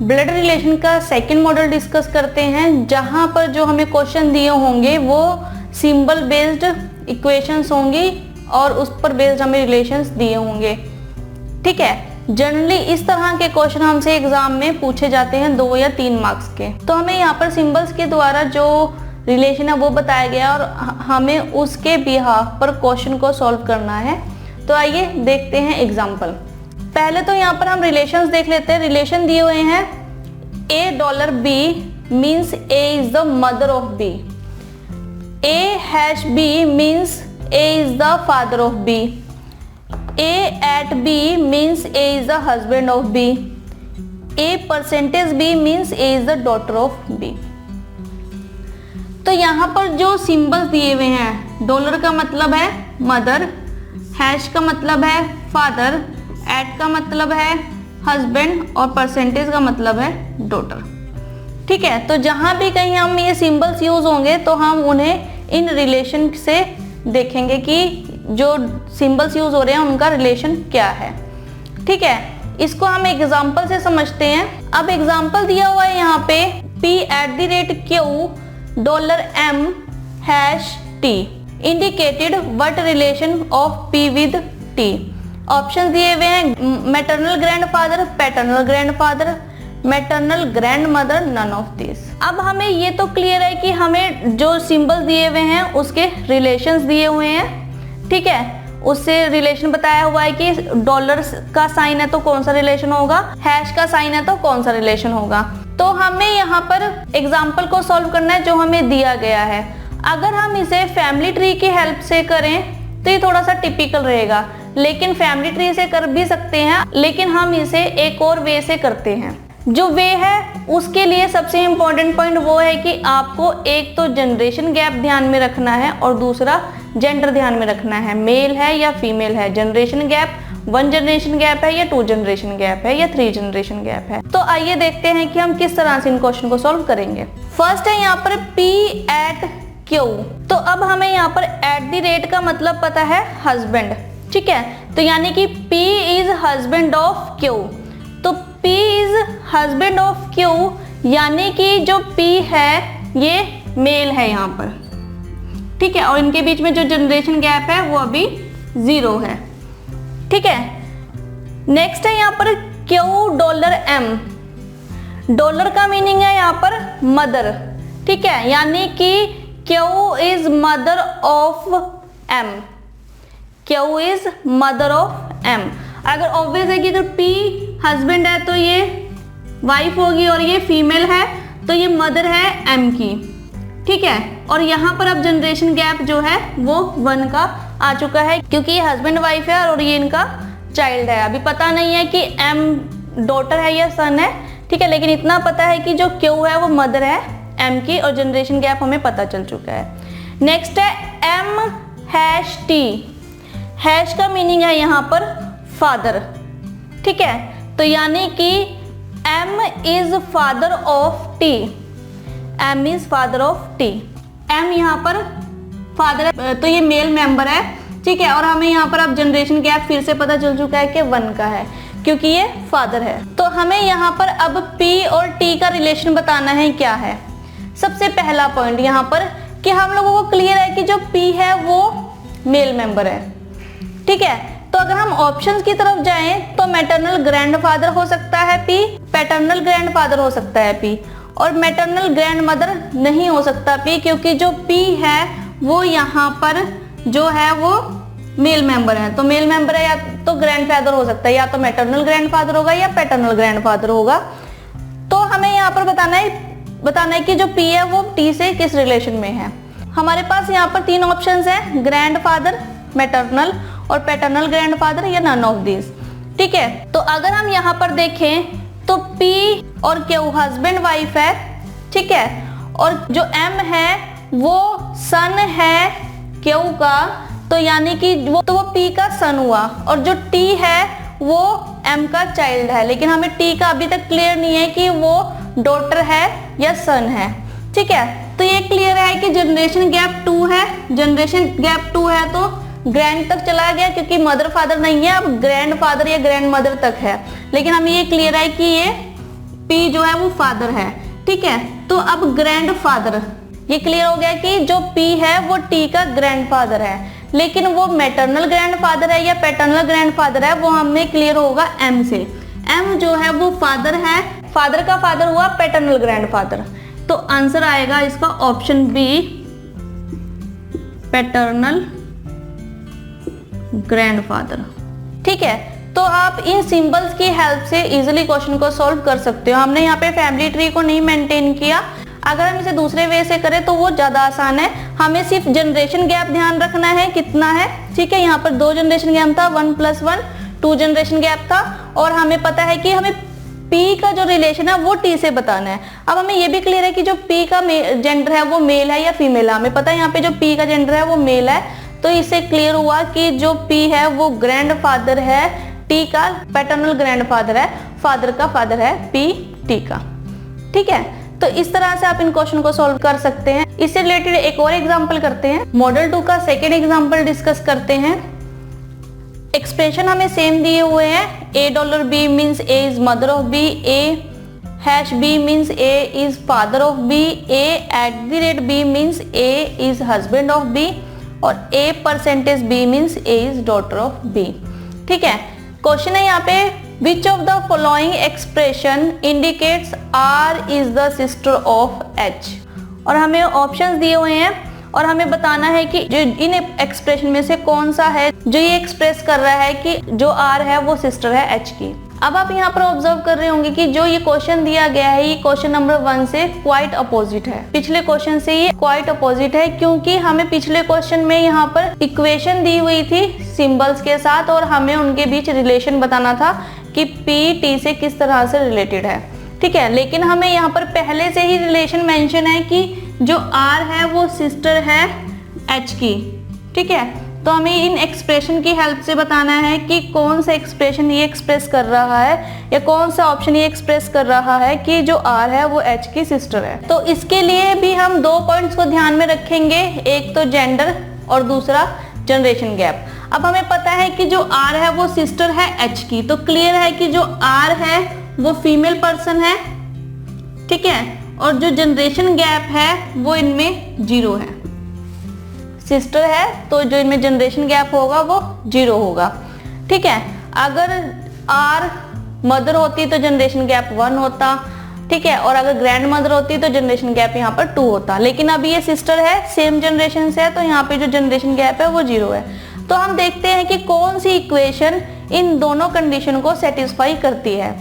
Blood relation का second model discuss करते हैं, जहां पर जो हमें क्वेश्चन दिए होंगे वो सिंबल बेस्ड इक्वेशंस होंगी और उस पर बेस्ड हमें रिलेशंस दिए होंगे। ठीक है, जनरली इस तरह के क्वेश्चन हमसे एग्जाम में पूछे जाते हैं 2 या 3 मार्क्स के। तो हमें यहाँ पर सिंबल्स के द्वारा जो रिलेशन है वो बताया गया और हमें उसके बिहाफ पर क्वेश्चन को सॉल्व करना है। तो आइए देखते हैं एग्जाम्पल। पहले तो यहाँ पर हम रिलेशंस देख लेते हैं। रिलेशन दिए हुए हैं $B means A is the mother of B, A#B means A is the father of B, A@B means A is the husband of B, A%B means A is the daughter of B। तो यहाँ पर जो symbols दिए हुए हैं, dollar का मतलब है मदर, हैश का मतलब है फादर, एट का मतलब है हस्बैंड और परसेंटेज का मतलब है डॉटर। ठीक है, तो जहाँ भी कहीं हम ये सिंबल्स यूज होंगे तो हम उन्हें इन रिलेशन से देखेंगे कि जो सिंबल्स यूज हो रहे हैं उनका रिलेशन क्या है। ठीक है, इसको हम एग्जांपल से समझते हैं। अब एग्जांपल दिया हुआ है यहाँ पे P@Q $M#T indicated what relation of P with T। Option दिए हुए हैं maternal grandfather, paternal grandfather, maternal grand mother, none of this. अब हमें ये तो क्लियर है कि हमें जो सिंबल दिए हुए हैं उसके रिलेशंस दिए हुए हैं। ठीक है, उससे रिलेशन बताया हुआ है कि डॉलर का साइन है तो कौन सा रिलेशन होगा, हैश का साइन है तो कौन सा रिलेशन होगा। तो हमें यहाँ पर एग्जाम्पल को सॉल्व करना है जो हमें दिया गया है। अगर हम इसे फैमिली ट्री की हेल्प से करें तो ये थोड़ा सा टिपिकल रहेगा, लेकिन फैमिली ट्री से कर भी सकते हैं, लेकिन हम इसे एक और वे से करते हैं। जो वे है उसके लिए सबसे इम्पोर्टेंट पॉइंट वो है कि आपको एक तो जनरेशन गैप ध्यान में रखना है और दूसरा जेंडर ध्यान में रखना है, मेल है या फीमेल है। जनरेशन गैप 1 जनरेशन गैप है या 2 जनरेशन गैप है या 3 जनरेशन गैप है। तो आइए देखते हैं कि हम किस तरह से इन क्वेश्चन को सॉल्व करेंगे। फर्स्ट है यहाँ पर P@Q। तो अब हमें यहाँ पर @ का मतलब पता है हस्बैंड। ठीक है, तो यानी कि P is husband of Q। तो P is husband of Q यानी कि जो P है ये मेल है यहाँ पर। ठीक है, और इनके बीच में जो जनरेशन गैप है वो अभी 0 है। ठीक है, नेक्स्ट है यहाँ पर $M। डॉलर का मीनिंग है यहाँ पर मदर। ठीक है, यानी कि Q is mother of M, Q is mother of M। अगर ऑब्वियस है कि अगर P हस्बैंड है तो ये वाइफ होगी और ये फीमेल है तो ये मदर है M की। ठीक है, और यहाँ पर अब जनरेशन गैप जो है वो 1 का आ चुका है क्योंकि ये हस्बैंड वाइफ है और ये इनका चाइल्ड है। अभी पता नहीं है कि M डॉटर है या सन है। ठीक है, लेकिन इतना पता है कि जो Q है वो मदर है M की और जनरेशन गैप हमें पता चल चुका है। नेक्स्ट है M#T। हैश का मीनिंग है यहाँ पर फादर। ठीक है, तो यानी कि M is father of T, M is father of T। M यहाँ पर फादर है तो ये मेल मेंबर है। ठीक है, और हमें यहाँ पर अब जनरेशन गैप फिर से पता चल चुका है कि 1 का है क्योंकि ये फादर है। तो हमें यहाँ पर अब P और T का रिलेशन बताना है क्या है। सबसे पहला पॉइंट यहाँ पर कि हम लोगों को क्लियर है कि जो P है वो मेल मेंबर है। ठीक है, तो अगर हम ऑप्शंस की तरफ जाएं तो मैटरनल ग्रैंडफादर हो सकता है P, पैटर्नल ग्रैंडफादर हो सकता है P और मैटरनल ग्रैंड मदर नहीं हो सकता P क्योंकि जो P है वो यहाँ पर जो है वो मेल मेंबर है। तो मेल मेंबर है या तो ग्रैंडफादर हो सकता है, या तो मैटरनल ग्रैंडफादर होगा या पैटर्नल ग्रैंडफादर होगा। तो हमें यहाँ पर बताना है कि जो P है वो T से किस रिलेशन में है। हमारे पास यहाँ पर 3 ऑप्शंस हैं, ग्रैंडफादर, मैटरनल और पैटर्नल ग्रैंडफादर या नन ऑफ दिस। ठीक है, तो अगर हम यहाँ पर देखें तो P और Q हस्बैंड वाइफ है। ठीक है, और जो M है वो सन है Q का, तो यानी कि वो P का सन हुआ और जो T है वो M का चाइल्ड है। लेकिन हमें T का अभी तक क्लियर नहीं है कि वो डॉटर है या सन है। ठीक है, तो ये क्लियर है कि जनरेशन गैप 2 है। जनरेशन गैप 2 है तो ग्रैंड तक चला गया क्योंकि मदर फादर नहीं है, अब ग्रैंड फादर या ग्रैंड मदर तक है। लेकिन हमें ये क्लियर है कि ये पी जो है वो फादर है, ठीक है। तो अब ग्रैंड फादर, ये क्लियर हो गया कि जो पी है वो टी का ग्रैंडफादर है, लेकिन वो मैटरनल ग्रैंडफादर है या पैटर्नल ग्रैंडफादर है वो हमें क्लियर होगा एम से। एम जो है वो फादर है, फादर का फादर हुआ पैटर्नल ग्रैंडफादर, तो आंसर आएगा इसका ऑप्शन बी, पैटर्नल ग्रैंडफादर, ठीक है। तो आप इन सिंबल्स की हेल्प से इजीली क्वेश्चन को सॉल्व कर सकते हो। हमने यहाँ पे फैमिली ट्री को नहीं मेंटेन किया, अगर हम इसे दूसरे वे से करें तो वो ज्यादा आसान है। हमें सिर्फ जनरेशन गैप ध्यान रखना है कितना है, ठीक है। यहाँ पर 2 जनरेशन गैप था, 1 + 1 2 जनरेशन गैप था, और हमें पता है कि हमें पी का जो रिलेशन है वो टी से बताना है। अब हमें ये भी क्लियर है कि जो पी का जेंडर है वो मेल है या फीमेल है, हमें पता है यहाँ पे जो पी का जेंडर है वो मेल है, तो इससे क्लियर हुआ कि जो पी है वो ग्रैंडफादर है, टी का पैटर्नल ग्रैंडफादर है, फादर का फादर है पी टी का, ठीक है। तो इस तरह से आप इन क्वेश्चन को सॉल्व कर सकते हैं। इससे रिलेटेड एक और एग्जांपल करते हैं, मॉडल 2 का सेकेंड एग्जांपल डिस्कस करते हैं। एक्सप्रेशन हमें सेम दिए हुए हैं, $A means A is mother of B, A#B means A is father of B, A@B means A is husband of B, और A%B means A is daughter of B, ठीक है। Question है यहाँ पे which of the following expression indicates R is the sister of H, और हमें options दिए हुए हैं और हमें बताना है कि जो इन एक्सप्रेशन में से कौन सा है जो ये एक्सप्रेस कर रहा है कि जो R है वो सिस्टर है H की। अब आप यहाँ पर ऑब्जर्व कर रहे होंगे कि जो ये क्वेश्चन दिया गया है ये क्वेश्चन नंबर 1 से क्वाइट अपोजिट है, पिछले क्वेश्चन से ये क्वाइट अपोजिट है, क्योंकि हमें पिछले क्वेश्चन में यहाँ पर इक्वेशन दी हुई थी सिंबल्स के साथ और हमें उनके बीच रिलेशन बताना था कि पी टी से किस तरह से रिलेटेड है, ठीक है। लेकिन हमें यहाँ पर पहले से ही रिलेशन मेंशन है कि जो R है वो सिस्टर है H की, ठीक है। तो हमें इन एक्सप्रेशन की हेल्प से बताना है कि कौन सा एक्सप्रेशन ये एक्सप्रेस कर रहा है या कौन सा ऑप्शन ये एक्सप्रेस कर रहा है कि जो R है वो H की सिस्टर है। तो इसके लिए भी हम 2 पॉइंट्स को ध्यान में रखेंगे, एक तो जेंडर और दूसरा जनरेशन गैप। अब हमें पता है कि जो R है वो सिस्टर है H की, तो क्लियर है कि जो R है वो फीमेल पर्सन है, ठीक है, और जो जनरेशन गैप है वो इनमें 0 है। सिस्टर है तो जो इनमें जनरेशन गैप होगा वो 0 होगा, ठीक है। अगर R मदर होती तो जनरेशन गैप 1 होता, ठीक है, और अगर ग्रैंड मदर होती तो जनरेशन गैप यहाँ पर 2 होता, लेकिन अभी ये सिस्टर है, सेम जनरेशन से है, तो यहाँ पे जो जनरेशन गैप है वो 0 है। तो हम देखते हैं कि कौन सी इक्वेशन इन दोनों कंडीशन को सेटिस्फाई करती है,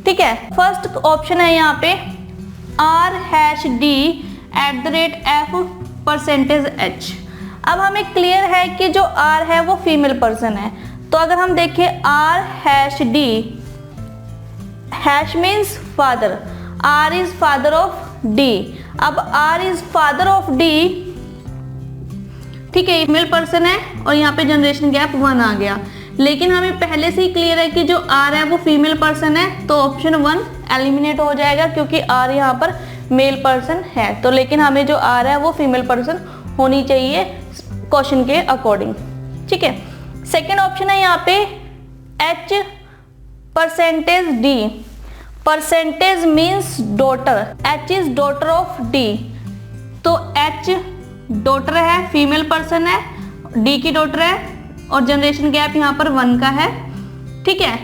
ठीक है। फर्स्ट ऑप्शन है यहाँ पे R#D@F%H। अब हमें क्लियर है कि जो R है वो फीमेल पर्सन है, तो अगर हम देखें R#D, hash means father, R is father of D। अब R is father of D, ठीक है, फीमेल पर्सन है और यहाँ पे जनरेशन गैप 1 आ गया, लेकिन हमें पहले से ही क्लियर है कि जो R है वो फीमेल पर्सन है, तो ऑप्शन 1 एलिमिनेट हो जाएगा क्योंकि R यहाँ पर मेल पर्सन है। तो लेकिन हमें जो R है वो फीमेल पर्सन होनी चाहिए क्वेश्चन के अकॉर्डिंग, ठीक है। सेकेंड ऑप्शन है यहाँ पे H%D, percentage means daughter, H is daughter of D, तो H डॉटर है, फीमेल पर्सन है, D की डॉटर है और जनरेशन गैप यहाँ पर 1 का है, ठीक है।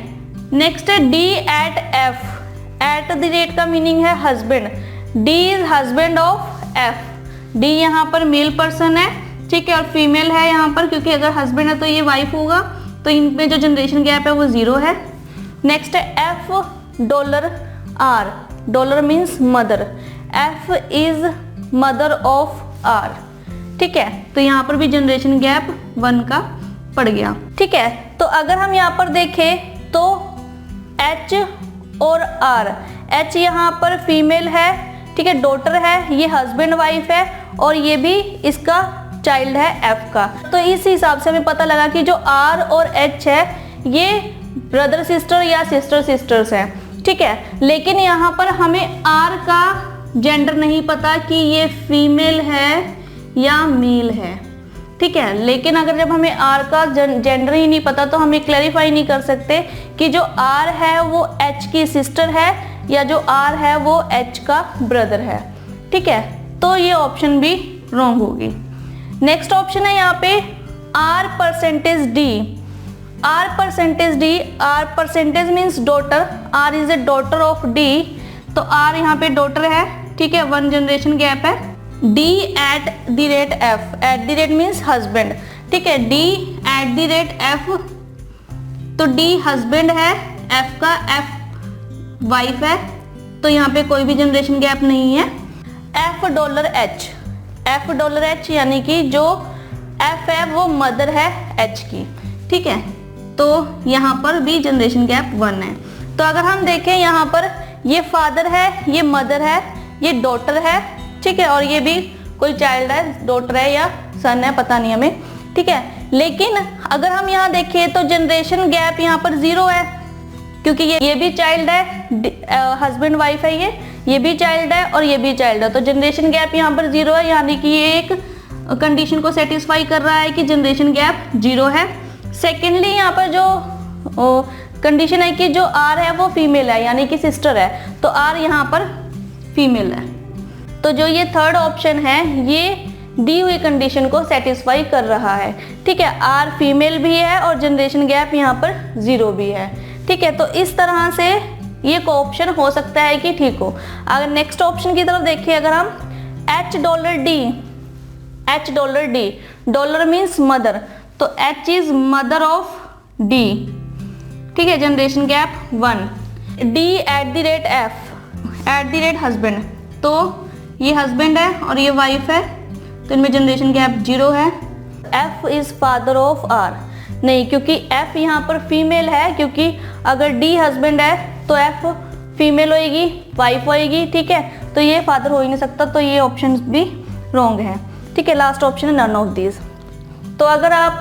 नेक्स्ट है D@F, एट द रेट का मीनिंग है husband, D is husband of F, D यहाँ पर मेल पर्सन है, ठीक है, और फीमेल है यहाँ पर क्योंकि अगर हस्बैंड है तो ये वाइफ होगा, तो इनमें जो जनरेशन गैप है वो 0 है। नेक्स्ट है F$R, dollar means mother, F is mother of R, ठीक है, तो यहाँ पर भी जनरेशन गैप 1 का पड़ गया, ठीक है। तो अगर हम यहाँ पर देखें तो H और R, H यहाँ पर फीमेल है, ठीक है, डॉटर है, ये हस्बैंड वाइफ है और ये भी इसका चाइल्ड है F का। तो इस हिसाब से हमें पता लगा कि जो R और H है ये ब्रदर सिस्टर या सिस्टर सिस्टर्स हैं, ठीक है। लेकिन यहाँ पर हमें R का जेंडर नहीं पता कि ये फीमेल है या मेल है, ठीक है। लेकिन अगर जब हमें आर का जेंडर ही नहीं पता तो हमें क्लैरिफाई नहीं कर सकते कि जो आर है वो एच की सिस्टर है या जो आर है वो एच का ब्रदर है, ठीक है। तो ये ऑप्शन भी रॉन्ग होगी। नेक्स्ट ऑप्शन है यहाँ पे R percentage D. R percentage D, R percentage means daughter, R is a daughter of D, तो आर यहाँ पे डॉटर है, ठीक है, 1 जनरेशन गैप है। D at the rate F, at the rate means husband, ठीक है, D at the rate F, तो डी हस्बैंड है, एफ का एफ वाइफ है, तो यहाँ पे कोई भी जनरेशन गैप नहीं है। F dollar H, F dollar H यानी कि जो एफ है वो मदर है एच की, ठीक है, तो यहाँ पर भी जनरेशन गैप 1 है। तो अगर हम देखें यहाँ पर ये फादर है, ये मदर है, ये डॉटर है, ठीक है, और ये भी कोई चाइल्ड है, डॉटर है या सन है, पता नहीं हमें, ठीक है। लेकिन अगर हम यहाँ देखें तो जनरेशन गैप यहाँ पर 0 है, क्योंकि ये भी चाइल्ड है, हस्बैंड वाइफ है, ये भी चाइल्ड है और ये भी चाइल्ड है, तो जनरेशन गैप यहाँ पर 0 है, यानी कि ये एक कंडीशन को सेटिस्फाई कर रहा है कि जनरेशन गैप 0 है। सेकेंडली यहाँ पर जो कंडीशन है कि जो आर है वो फीमेल है, यानी कि सिस्टर है, तो आर यहाँ पर फीमेल है। तो जो ये थर्ड ऑप्शन है ये दी हुई कंडीशन को सेटिस्फाई कर रहा है, ठीक है, आर फीमेल भी है और जनरेशन गैप यहाँ पर 0 भी है, ठीक है। तो इस तरह से ये ऑप्शन हो सकता है कि ठीक हो। अगर नेक्स्ट ऑप्शन की तरफ देखिए, अगर हम H dollar D, H dollar D, dollar means mother, तो H is mother of D, ठीक है, generation gap 1। D at the rate F, at the rate husband, तो ये हस्बैंड है और ये वाइफ है, तो इनमें जनरेशन गैप 0 है। F is father of R, नहीं, क्योंकि एफ यहाँ पर फीमेल है, क्योंकि अगर डी हस्बैंड है तो एफ फीमेल होएगी, वाइफ होएगी, ठीक है, तो ये फादर हो ही नहीं सकता, तो ये ऑप्शन भी रॉन्ग है, ठीक है। लास्ट ऑप्शन है नन ऑफ दीज। तो अगर आप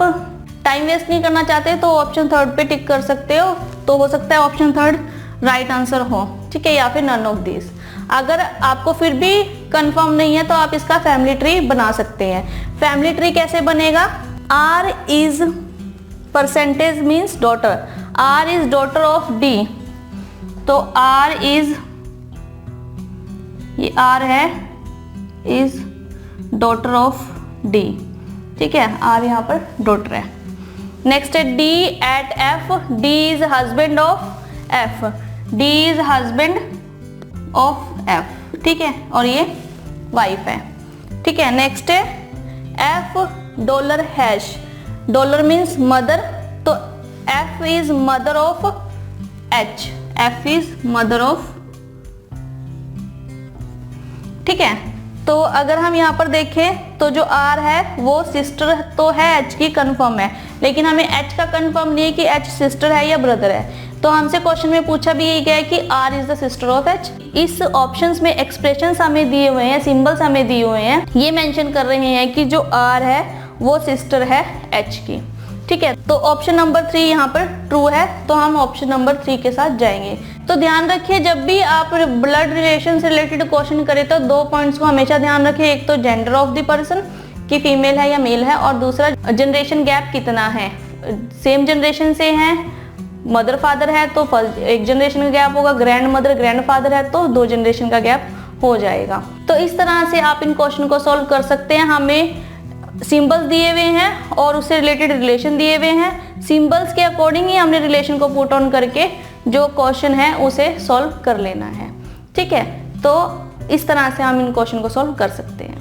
टाइम वेस्ट नहीं करना चाहते तो ऑप्शन थर्ड पे टिक कर सकते हो, तो हो सकता है ऑप्शन थर्ड राइट आंसर हो, ठीक है, या फिर नन ऑफ दीज। अगर आपको फिर भी कंफर्म नहीं है तो आप इसका फैमिली ट्री बना सकते हैं। फैमिली ट्री कैसे बनेगा? R is percentage means daughter, R is daughter of D, तो आर इज, ये आर है, इज डॉटर ऑफ डी, ठीक है, आर यहाँ पर डॉटर है। नेक्स्ट है D at F, D is husband of F, D is husband of F, ठीक है, और ये वाइफ है, ठीक है। नेक्स्ट है F dollar hash, dollar means mother, तो F is mother of H, F is mother of, ठीक है। तो अगर हम यहाँ पर देखें तो जो आर है वो सिस्टर तो है एच की, कंफर्म है, लेकिन हमें एच का कंफर्म नहीं है कि एच सिस्टर है या ब्रदर है। तो हमसे क्वेश्चन में पूछा भी यही गया है कि R is the sister of H. इस ऑप्शंस में एक्सप्रेशंस हमें दिए हुए हैं, सिंबल्स हमें दिए हुए हैं, ये मेंशन कर रहे हैं कि जो आर है वो सिस्टर है एच की, ठीक है। तो ऑप्शन नंबर 3 यहाँ पर ट्रू है, तो हम ऑप्शन नंबर 3 के साथ जाएंगे। तो ध्यान रखिए जब भी आप ब्लड रिलेशन से रिलेटेड क्वेश्चन करें तो 2 पॉइंट्स को हमेशा ध्यान रखिए, एक तो जेंडर ऑफ द पर्सन कि फीमेल है या मेल है, और दूसरा जनरेशन गैप कितना है, सेम जनरेशन से हैं, मदर फादर है तो एक जनरेशन का गैप होगा, ग्रैंड मदर ग्रैंड फादर है तो 2 जनरेशन का गैप हो जाएगा। तो इस तरह से आप इन क्वेश्चन को सॉल्व कर सकते हैं। हमें सिंबल्स दिए हुए हैं और उससे रिलेटेड रिलेशन दिए हुए हैं, सिंबल्स के अकॉर्डिंग ही हमने रिलेशन को पुट ऑन करके जो क्वेश्चन है उसे सॉल्व कर लेना है, ठीक है। तो इस तरह से हम इन क्वेश्चन को सॉल्व कर सकते हैं।